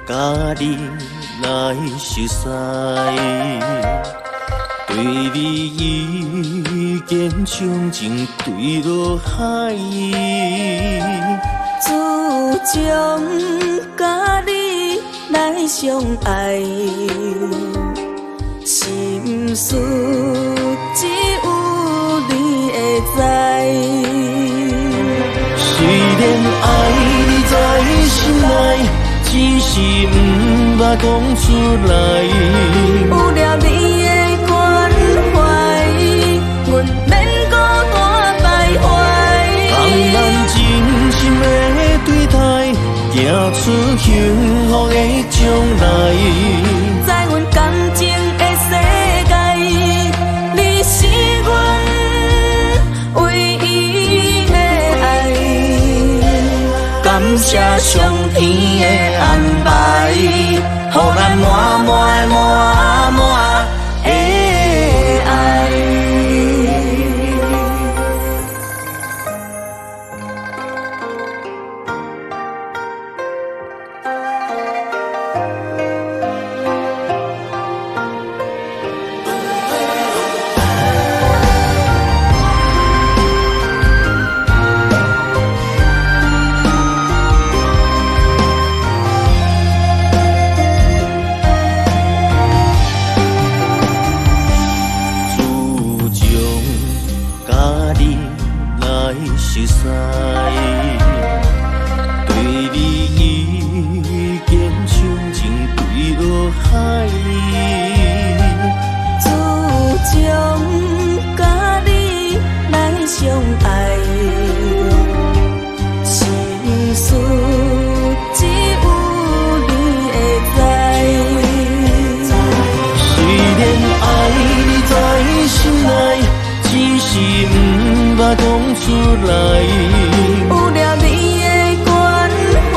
甲你来熟悉，对你已经像情对落海，自从甲你来相爱，心事只有你会知。虽然爱你在心内，只是不捌讲出来。有了你的关怀，阮免孤单徘徊。让咱真心的对待，行出幸福的将来。在阮感情的世界，你是阮唯一的爱。感谢上天的安排，予咱满满满满的爱。熟悉，对你已经像情对落海。自从甲你来相爱，心事只有你会知。虽然爱你在心内，只是不捌讲出来。有了你的关怀，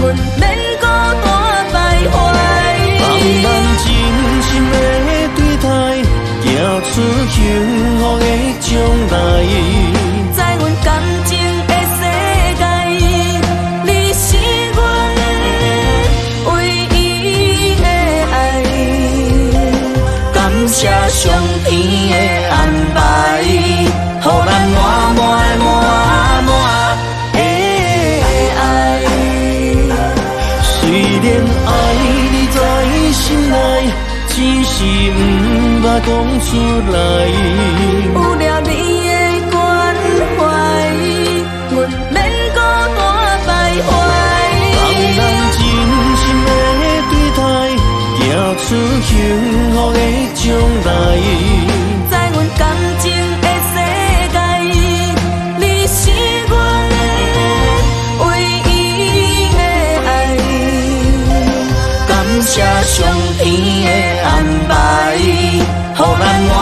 阮免孤单徘徊。让咱真心的对待，行出幸福的将来。在阮感情的世界，你是阮唯一的爱。感谢上天的安排，予咱满满满满的爱。虽然爱你在心内，只是不捌讲出来。有了你的关怀，阮免孤单徘徊。让咱真心的对待，行出幸福的将来。在阮感情的世界，你是阮唯一的爱。感谢上天的安排，予咱满